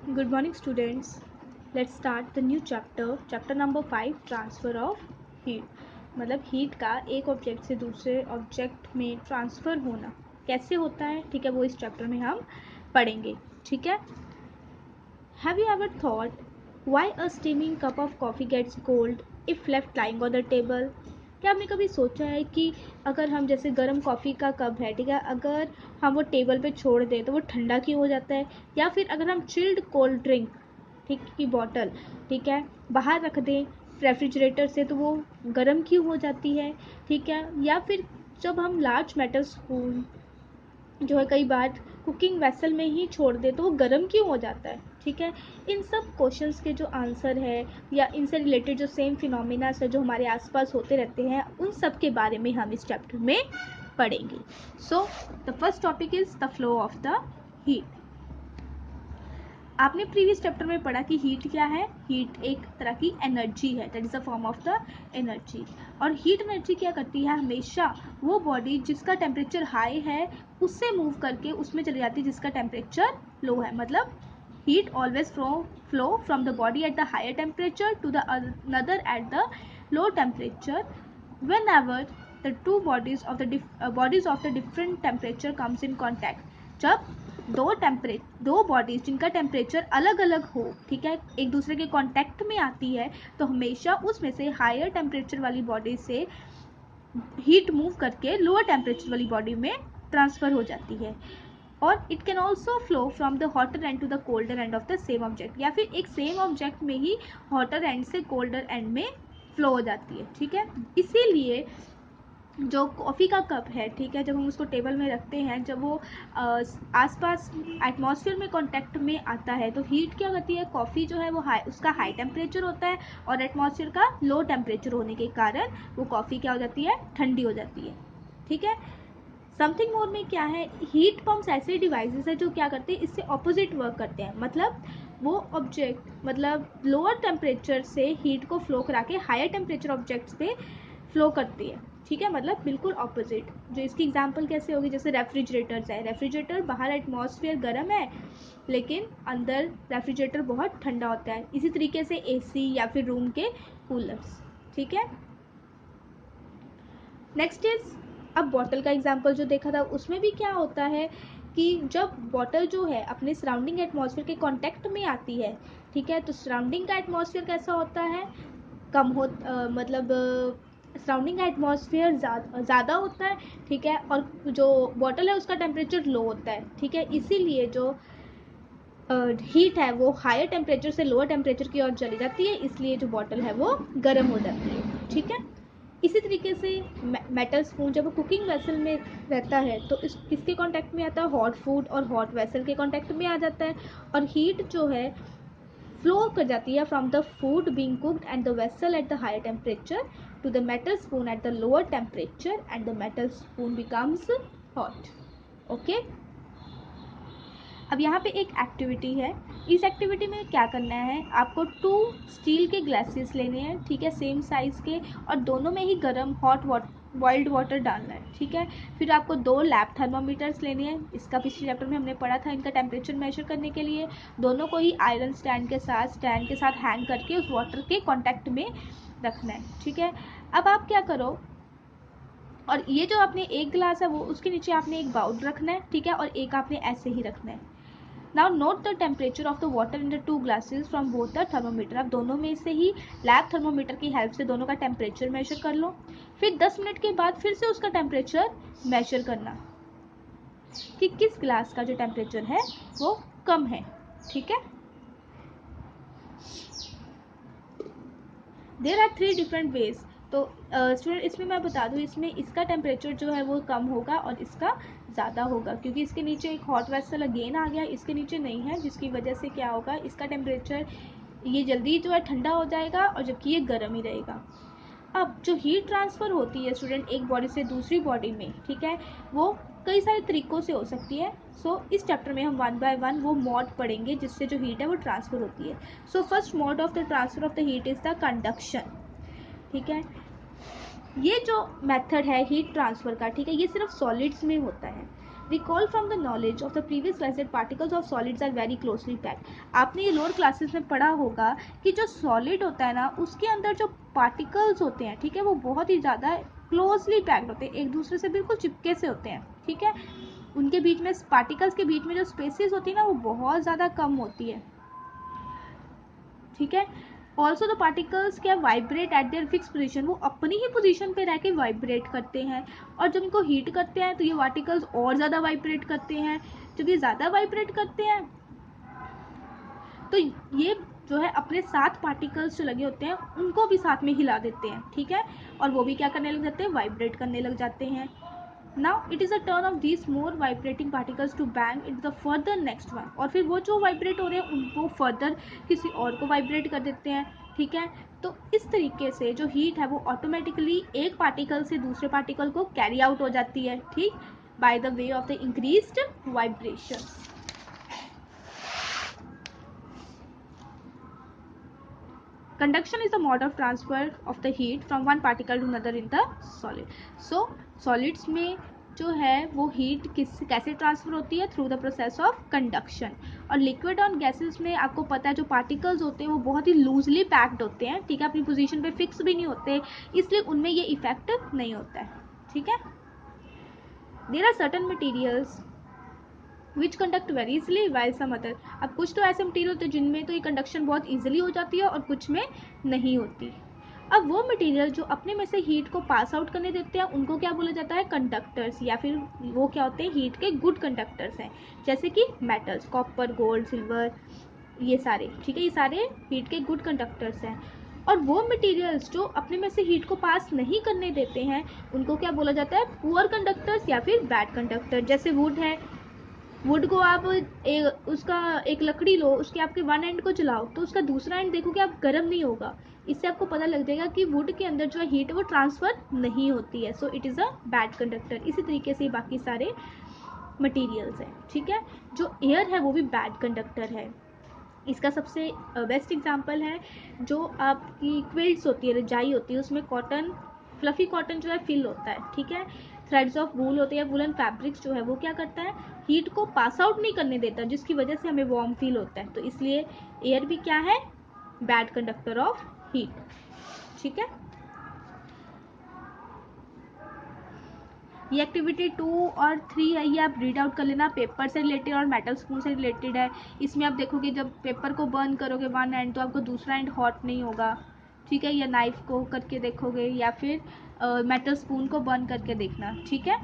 Good morning, students. Let's start the new chapter. Chapter number 5, transfer of heat. मतलब heat का एक object से दूसरे ऑब्जेक्ट में ट्रांसफ़र होना कैसे होता है, ठीक है, वो इस चैप्टर में हम पढ़ेंगे. ठीक है. Have you ever thought why a steaming cup of coffee gets cold if left lying on the table. क्या आपने कभी सोचा है कि अगर हम जैसे गर्म कॉफ़ी का कप है, ठीक है, अगर हम वो टेबल पे छोड़ दें तो वो ठंडा क्यों हो जाता है. या फिर अगर हम चिल्ड कोल्ड ड्रिंक, ठीक, की बॉटल, ठीक है, बाहर रख दें रेफ्रिजरेटर से तो वो गर्म क्यों हो जाती है. ठीक है. या फिर जब हम लार्ज मेटल स्पून जो है कई बार कुकिंग वेसल में ही छोड़ दे तो वो गर्म क्यों हो जाता है. ठीक है. इन सब क्वेश्चंस के जो आंसर है या इनसे रिलेटेड जो सेम फिनोमिनास है जो हमारे आसपास होते रहते हैं, उन सब के बारे में हम इस चैप्टर में पढ़ेंगे. So the first topic is the flow of the heat. आपने प्रीवियस चैप्टर में पढ़ा कि हीट क्या है. हीट एक तरह की एनर्जी है, that is a form of the energy. और हीट एनर्जी क्या करती है, हमेशा वो बॉडी जिसका टेम्परेचर हाई है उससे मूव करके उसमें चली जाती है जिसका टेम्परेचर लो है. मतलब heat always flow from the body at the higher temperature to the another at the low temperature whenever the two bodies of the different temperature comes in contact. जब दो बॉडीज जिनका temperature अलग अलग हो, ठीक है, एक दूसरे के कांटेक्ट में आती है तो हमेशा उसमें से हायर टेम्परेचर वाली बॉडी से हीट मूव करके लोअर टेम्परेचर वाली बॉडी में ट्रांसफ़र हो जाती है. और it can also flow from the hotter end to the colder end of the same object. या फिर एक सेम ऑब्जेक्ट में ही हॉटर एंड से कोल्डर एंड में फ्लो हो जाती है. ठीक है. इसीलिए जो कॉफ़ी का कप है, ठीक है, जब हम उसको टेबल में रखते हैं, जब वो आसपास एटमॉस्फेयर में कांटेक्ट में आता है तो हीट क्या करती है, कॉफ़ी जो है वो उसका हाई टेम्परेचर होता है और एटमॉस्फेयर का लो टेम्परेचर होने के कारण वो कॉफ़ी क्या हो जाती है, ठंडी हो जाती है. ठीक है. समथिंग मोर में क्या है, हीट पम्प्स ऐसे डिवाइसेस है जो क्या करते हैं, इससे ऑपोजिट वर्क करते हैं. मतलब वो ऑब्जेक्ट मतलब लोअर टेम्परेचर से हीट को फ्लो करा के हायर टेम्परेचर ऑब्जेक्ट्स पे फ्लो करती है. ठीक है. मतलब बिल्कुल ऑपोजिट. जो इसकी एग्जांपल कैसे होगी, जैसे रेफ्रिजरेटर्स है. रेफ्रिजरेटर बाहर एटमॉस्फेयर गर्म है लेकिन अंदर रेफ्रिजरेटर बहुत ठंडा होता है. इसी तरीके से एसी या फिर रूम के कूलर्स. ठीक है. नेक्स्ट इज अब बॉटल का एग्जांपल जो देखा था उसमें भी क्या होता है कि जब बॉटल जो है अपने सराउंडिंग एटमॉस्फेयर के कांटेक्ट में आती है, ठीक है, तो सराउंडिंग का एटमॉस्फेयर कैसा होता है, कम हो मतलब सराउंडिंग का एटमॉस्फेयर ज़्यादा होता है. ठीक है. और जो बॉटल है उसका टेम्परेचर लो होता है. ठीक है. इसीलिए जो हीट है वो हायर टेम्परेचर से लोअर टेम्परेचर की ओर चली जाती है, इसलिए जो बॉटल है वो गर्म हो जाती है. ठीक है. इसी तरीके से मेटल स्पून जब वो कुकिंग वेसल में रहता है तो किसके कांटेक्ट में आता है, हॉट फूड और हॉट वेसल के कांटेक्ट में आ जाता है. और हीट जो है फ्लो कर जाती है from the food being cooked and the vessel at the higher temperature to the metal spoon at the lower temperature and the metal spoon becomes hot. Okay. अब यहाँ पे एक एक्टिविटी है. इस एक्टिविटी में क्या करना है, आपको 2 स्टील के ग्लासेस लेने हैं, ठीक है, सेम साइज़ के, और दोनों में ही गर्म हॉट बॉइल्ड वाटर डालना है. ठीक है. फिर आपको 2 लैब थर्मामीटर्स लेने हैं. इसका पिछले चैप्टर में हमने पढ़ा था, इनका टेम्परेचर मेजर करने के लिए. दोनों को ही आयरन स्टैंड के साथ हैंग करके उस वाटर के कॉन्टैक्ट में रखना है. ठीक है. अब आप क्या करो, और ये जो आपने एक गिलास है वो उसके नीचे आपने एक बाउल रखना है. ठीक है. और एक आपने ऐसे ही रखना है. Now note the temperature of the water in the 2 glasses from both the thermometer. आप दोनों में से ही लैब थर्मोमीटर की हेल्प से दोनों का टेम्परेचर मेजर कर लो. फिर 10 मिनट के बाद फिर से उसका टेम्परेचर मेजर करना कि किस ग्लास का जो टेम्परेचर है वो कम है. ठीक है. There are 3 different ways. तो स्टूडेंट इसमें मैं बता दूँ, इसमें इसका टेम्परेचर जो है वो कम होगा और इसका ज़्यादा होगा, क्योंकि इसके नीचे एक हॉट वेसल अगेन आ गया, इसके नीचे नहीं है, जिसकी वजह से क्या होगा, इसका टेम्परेचर ये जल्दी जो है ठंडा हो जाएगा और जबकि ये गर्म ही रहेगा. अब जो हीट ट्रांसफ़र होती है स्टूडेंट एक बॉडी से दूसरी बॉडी में, ठीक है, वो कई सारे तरीक़ों से हो सकती है. सो इस चैप्टर में हम 1 बाय 1 वो मोड पढ़ेंगे जिससे जो हीट है वो ट्रांसफ़र होती है. So first mode of the transfer of the heat is the conduction. ठीक है. ये जो मेथड है हीट ट्रांसफ़र का, ठीक है, ये सिर्फ सॉलिड्स में होता है. Recall from the knowledge of the previous class that particles of solids are very closely packed. आपने ये लोअर क्लासेस में पढ़ा होगा कि जो सॉलिड होता है ना उसके अंदर जो पार्टिकल्स होते हैं, ठीक है, वो बहुत ही ज़्यादा क्लोजली पैक्ड होते हैं, एक दूसरे से बिल्कुल चिपके से होते हैं, ठीक है। उनके बीच में, पार्टिकल्स के बीच में जो स्पेसेस होती है ना वो बहुत ज़्यादा कम होती है, ठीक है। ऑल्सो द पार्टिकल्स क्या vibrate eight there fix position, वो अपनी ही पोजिशन पे रह के वाइब्रेट करते हैं, और जब इनको हीट करते हैं तो ये पार्टिकल्स और ज़्यादा वाइब्रेट करते हैं। जब ये ज़्यादा वाइब्रेट करते हैं तो ये जो है अपने साथ पार्टिकल्स जो लगे होते हैं उनको भी साथ में हिला देते हैं, ठीक है, और वो भी क्या करने लग जाते हैं, वाइब्रेट करने लग जाते हैं। Now it is a turn of these more vibrating particles to bang into the further next one, और फिर वो जो वाइब्रेट हो रहे हैं उनको फर्दर किसी और को वाइब्रेट कर देते हैं, ठीक है। तो इस तरीके से जो हीट है वो ऑटोमेटिकली एक पार्टिकल से दूसरे पार्टिकल को कैरी आउट हो जाती है, ठीक, by the way of the increased vibration. Conduction is the mode of transfer of the heat from one particle to another in the solid. So solids में जो है वो हीट कैसे ट्रांसफर होती है, through the process of conduction. और liquid और gases में आपको पता है जो पार्टिकल्स होते हैं वो बहुत ही लूजली पैक्ड होते हैं, ठीक है, अपनी पोजीशन पे फिक्स भी नहीं होते, इसलिए उनमें ये इफेक्ट नहीं होता है, ठीक है। There are certain materials which conduct very easily while some other. अब कुछ तो ऐसे मटीरियल होते हैं जिनमें तो ये कंडक्शन बहुत ईजिली हो जाती है और कुछ में नहीं होती। अब वो मटेरियल जो अपने में से हीट को पास आउट करने देते हैं उनको क्या बोला जाता है, कंडक्टर्स, या फिर वो क्या होते हैं, हीट के गुड कंडक्टर्स हैं, जैसे कि मेटल्स, कॉपर, गोल्ड, सिल्वर, ये सारे, ठीक है, ये सारे हीट के गुड कंडक्टर्स हैं। और वो मटेरियल्स जो अपने में से हीट को पास नहीं करने देते हैं उनको क्या बोला जाता है, पुअर कंडक्टर्स या फिर बैड कंडक्टर। जैसे वुड है, वुड को आप उसका एक लकड़ी लो, उसके आपके वन एंड को चलाओ तो उसका दूसरा एंड देखो कि आप गर्म नहीं होगा, इससे आपको पता लग जाएगा कि वुड के अंदर जो है हीट वो ट्रांसफ़र नहीं होती है, so it is a bad conductor. इसी तरीके से बाकी सारे मटेरियल्स हैं, ठीक है। जो एयर है वो भी बैड कंडक्टर है। इसका सबसे बेस्ट एग्जांपल है जो आपकी क्विल्ट्स होती है, रजाई होती है, उसमें कॉटन, फ्लफ़ी कॉटन जो है फिल होता है, ठीक है। थ्रेड्स ऑफ वूल होते हैं, वुलन फैब्रिक्स जो है वो क्या करता है, हीट को पास आउट नहीं करने देता, जिसकी वजह से हमें वार्म फील होता है। तो इसलिए एयर भी क्या है, बैड कंडक्टर ऑफ हीट, ठीक है। ये एक्टिविटी 2 और 3 है, ये आप रीड आउट कर लेना, पेपर से रिलेटेड और मेटल स्पून से रिलेटेड है। इसमें आप देखोगे जब पेपर को बर्न करोगे वन एंड तो आपको दूसरा एंड हॉट नहीं होगा, ठीक है, या नाइफ को करके देखोगे या फिर मेटल स्पून को बर्न करके देखना, ठीक है।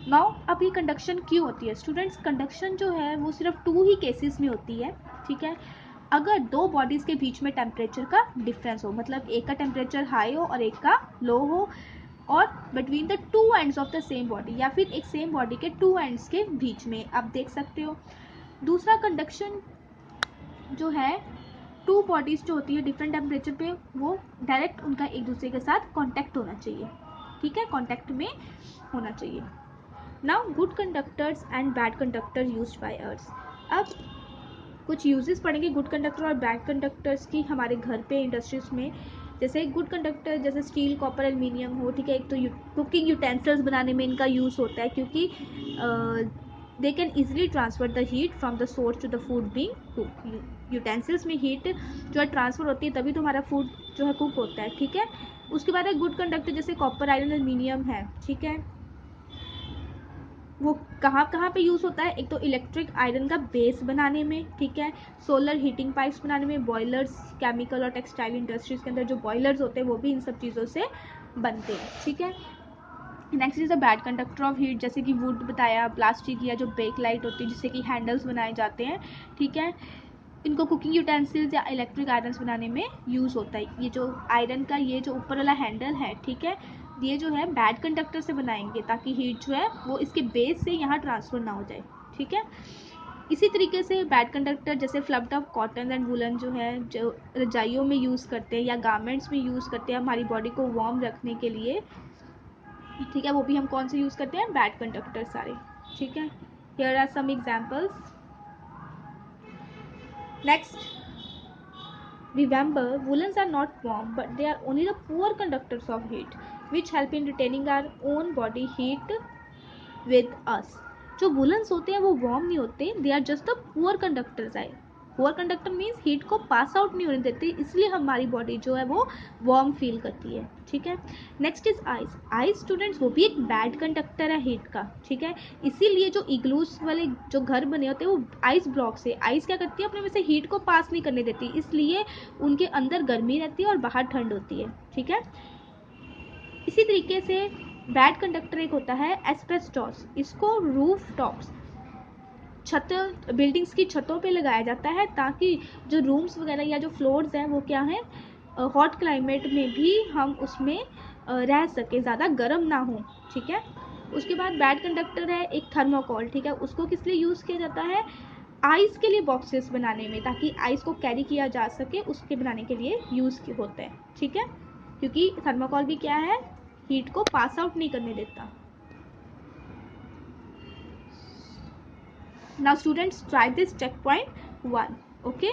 नाउ अब ये कंडक्शन क्यों होती है स्टूडेंट्स, कंडक्शन जो है वो सिर्फ 2 ही केसेस में होती है, ठीक है। अगर दो बॉडीज़ के बीच में टेम्परेचर का डिफरेंस हो, मतलब एक का टेम्परेचर हाई हो और एक का लो हो, और between the two ends of the same body, या फिर एक सेम बॉडी के टू एंड्स के बीच में, आप देख सकते हो। दूसरा कंडक्शन जो है, टू बॉडीज़ जो होती है डिफरेंट टेम्परेचर पे, वो डायरेक्ट उनका एक दूसरे के साथ कांटेक्ट होना चाहिए, ठीक है, कांटेक्ट में होना चाहिए। Now good conductors and bad conductor used by earth. अब कुछ यूजेस पढ़ेंगे गुड कंडक्टर और बैड कंडक्टर्स की हमारे घर पे, इंडस्ट्रीज में। जैसे गुड कंडक्टर जैसे स्टील, कॉपर, एल्युमिनियम हो, ठीक है। एक तो कुकिंग यूटेंसिल्स बनाने में इनका यूज़ होता है, क्योंकि they can easily transfer the heat from the source to the food being cook. Utensils में हीट जो है ट्रांसफ़र होती है तभी तो हमारा फूड जो है कुक होता है, ठीक है। उसके बाद है गुड कंडक्टर जैसे कॉपर, आयरन, एल्युमिनियम है, ठीक है। वो कहाँ कहाँ पे यूज़ होता है, एक तो इलेक्ट्रिक आयरन का बेस बनाने में, ठीक है, सोलर हीटिंग पाइप्स बनाने में, बॉयलर्स, केमिकल और टेक्सटाइल इंडस्ट्रीज़ के अंदर जो बॉयलर्स होते हैं वो भी इन सब चीज़ों से बनते हैं, ठीक है। Next is a bad conductor of heat, जैसे कि वुड बताया, प्लास्टिक या जो बेक लाइट होती है जिससे कि हैंडल्स बनाए जाते हैं, ठीक है। इनको कुकिंग यूटेंसिल्स या इलेक्ट्रिक आयरन्स बनाने में यूज़ होता है। ये जो आयरन का ये जो ऊपर वाला हैंडल है, ठीक है, ये जो है बैड कंडक्टर से बनाएंगे ताकि हीट जो है वो इसके बेस से यहाँ ट्रांसफ़र ना हो जाए, ठीक है। इसी तरीके से बैड कंडक्टर जैसे फ्लफ्ड ऑफ कॉटन एंड वुलन जो है, जो रजाइयों में यूज़ करते हैं या गारमेंट्स में यूज़ करते हैं हमारी बॉडी को वार्म रखने के लिए, ठीक है, वो भी हम कौन से यूज़ करते हैं, बैड कंडक्टर सारे, ठीक है। Here are some examples. Next, remember, woolens are not warm, but they are only the poor conductors of heat, which help in retaining our own body heat with us. जो woollens होते हैं वो warm नहीं होते, they are just the poor conductors है। Poor conductor means heat को pass out नहीं होने देते, इसलिए हमारी बॉडी जो है वो वार्म फील करती है, ठीक है। Next is ice. Ice students वो भी एक बैड कंडक्टर है हीट का, ठीक है। इसीलिए जो इग्लूस वाले जो घर बने होते हैं वो आइस ब्लॉक से, आइस क्या करती है अपने में से हीट को पास नहीं करने देती, इसलिए उनके अंदर गर्मी रहती है और बाहर ठंड होती है, ठीक है। इसी तरीके से बैड कंडक्टर एक होता है एस्बेस्टॉस। इसको रूफ टॉप्स, छत, बिल्डिंग्स की छतों पे लगाया जाता है ताकि जो रूम्स वगैरह या जो फ्लोर्स हैं वो क्या है, हॉट क्लाइमेट में भी हम उसमें रह सके, ज़्यादा गर्म ना हो, ठीक है। उसके बाद बैड कंडक्टर है एक थर्मोकोल, ठीक है। उसको किस लिए यूज़ किया जाता है, आइस के लिए बॉक्सेस बनाने में, ताकि आइस को कैरी किया जा सके, उसके बनाने के लिए यूज़ होते हैं, ठीक है। क्योंकि थर्मोकोल भी क्या है, हीट को पास आउट नहीं करने देता। Now students try this checkpoint 1, okay.